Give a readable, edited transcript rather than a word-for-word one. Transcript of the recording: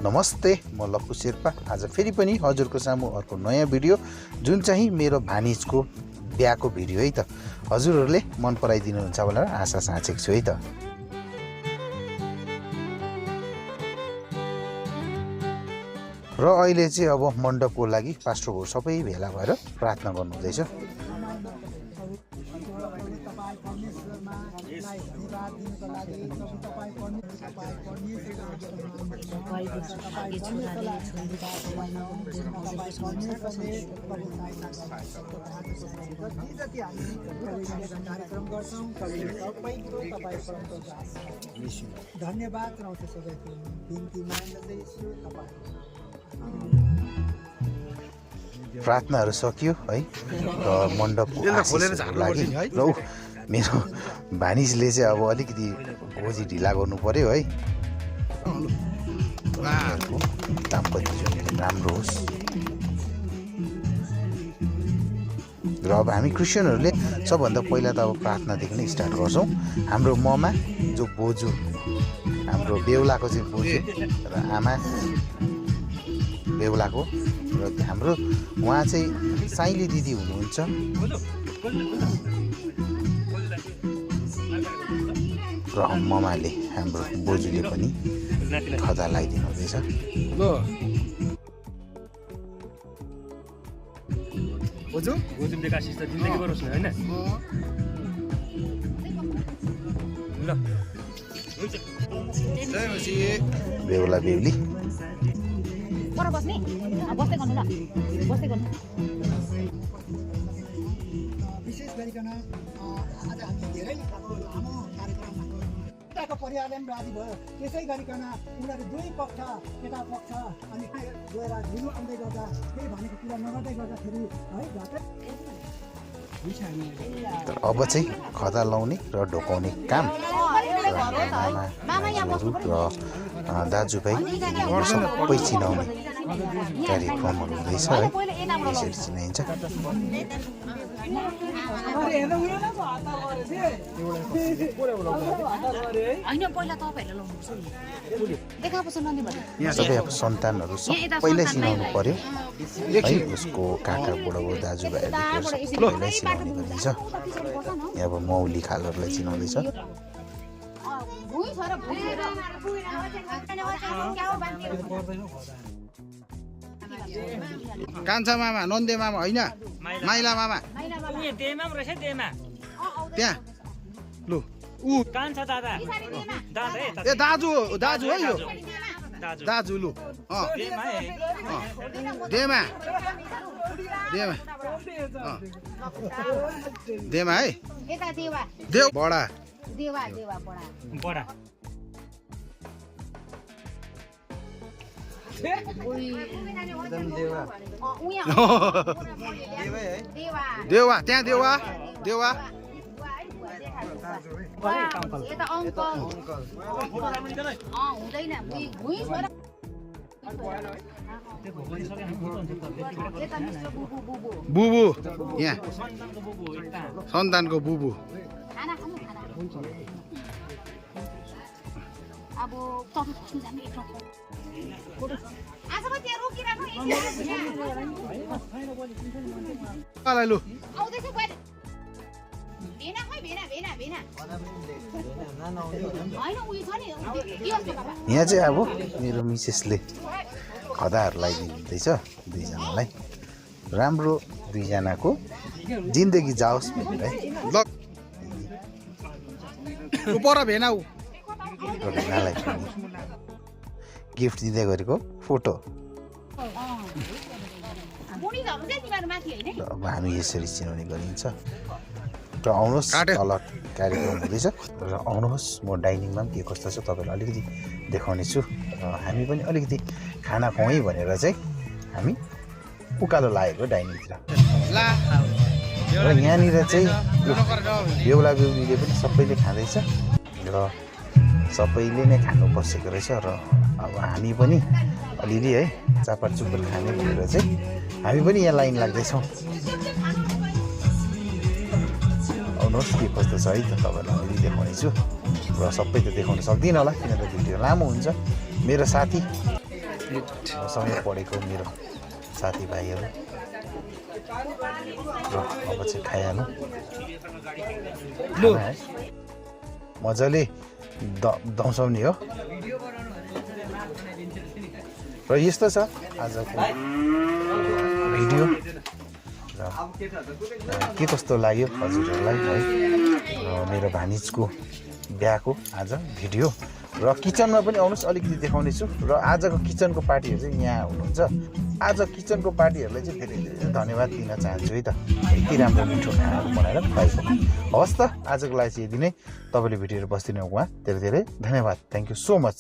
नमस्ते, म लक्कु शेर्पा। आज फेरि पनि हजुरको सामु अर्को नयाँ भिडियो, जुन चाहिँ मेरो भानिजको बिहाको भिडियो है त। हजुरहरूले मन पराइदिनुहुन्छ भनेर आशा साँचेको छु है त। र अहिले चाहिँ अब मण्डपको लागि पास्टरहरू सबै भेला भएर प्रार्थना गर्नुहुँदैछ। धन्यवाद रहन्छ सबैको बिन्ती माग्दै छु तपाईहरु। प्रार्थनाहरू सकियो है र मण्डपको लागि र मेरो भानिजले चाहिँ अब अलिकति भोजी ढिला गर्नु पर्यो है। दाम्पत्य जीवन राम्रो होस्। र अब हामी क्रिस्चियनहरूले सबभन्दा पहिला त अब प्रार्थनादेखि नै स्टार्ट गर्छौँ। हाम्रो ममा जो बोजू, हाम्रो बेहुलाको चाहिँ बोजू र आमा बेहुलाको, र हाम्रो उहाँ चाहिँ साइली दिदी हुनुहुन्छ। र ममाले हाम्रो बोजूले पनि खदा लगाइदिनु हुँदैछ। बोजू बोजूले आशिष त जिन्दगी बरोस् न हैन। ल बेहुला बेहुली पर बस्ने बस्दै गर्नु ल बस्दै गर्नु। विशेष गरिकन आज हामी धेरै लामो कार्यक्रमको परिवारले पनि राजी भयो। त्यसै गरिकन उनीहरू दुई पक्ष यता पक्ष अनि गएर ढिलो आउँदै गर्दा केही भनेको कुरा नगर्दै गर्दाखेरि है झट्टै। अब चाहिँ खदा लाउने र ढोकाउने काम आमाहरू र दाजुभाइ सबै चिनाउने कार्यक्रमहरू हुँदैछ है। यसरी चिनाइन्छ। सबै अब सन्तानहरू सबैलाई चिनाउनु पर्यो है। उसको काका बुढो दाजुभाइहरू सबैलाई चिनाउने गरिन्छ। अब मौली खालहरूलाई चिनाउँदैछ। कान्छा मामा, नन्दे मामा होइन, माइला मामा त्यहाँ। लु ऊ कान्छा दादा दादा ए दाजु दाजु है यो दाजु। लु देमा देमा देमा है देव बडा बडा देवा त्यहाँ देवा देवा बुबु यहाँ सन्तानको बुबु। अब लु यहाँ चाहिँ अब मेरो मिसेसले खदाहरू लगाइदिनु हुँदैछ दुईजनालाई। राम्रो दुईजनाको जिन्दगी जाओस् भनेर है। ल पर भेना भेनालाई गिफ्ट दिँदै गरेको फोटो। अब हामी यसरी चिनाउने गरिन्छ। र आउनुहोस्, तल कार्यक्रम हुँदैछ र आउनुहोस्। म डाइनिङमा पनि के कस्तो छ तपाईँलाई अलिकति देखाउने छु। हामी पनि अलिकति खाना खुवाउँ भनेर चाहिँ हामी उकालो लागेको डाइनिङतिर। र यहाँनिर चाहिँ बेहुला बेहुलीले पनि सबैले खाँदैछ र सबैले नै खानु बसेको रहेछ। र अब हामी पनि अलिअलि है चापाट चुपाट खाने भनेर चाहिँ हामी पनि यहाँ लाइन लाग्दैछौँ। आउनुहोस् के कस्तो छ है त तपाईँलाई अलिअलि देखाउने छु। र सबै त देखाउन सक्दिनँ होला किनभने भिडियो लामो हुन्छ। मेरो साथी सँगै पढेको मेरो साथीभाइहरू र अब चाहिँ खाइहालौँ खाना है मजाले दम्साउने हो र यस्तो छ आजको भिडियो र के कस्तो लाग्यो हजुरहरूलाई है मेरो भानिजको बिहाको आज भिडियो र किचनमा पनि आउनुहोस् अलिकति देखाउने छु र आजको किचनको पार्टीहरू चाहिँ यहाँ हुनुहुन्छ आज किचनको पार्टीहरूलाई चाहिँ धेरै धेरै धन्यवाद दिन चाहन्छु है त यति राम्रो मिठो खानाहरू बनाएर खुवाएको हवस् त आजको लागि चाहिँ यति नै तपाईँले भिडियोहरू बस्दिनु उहाँ धेरै धेरै धन्यवाद थ्याङ्क यू सो मच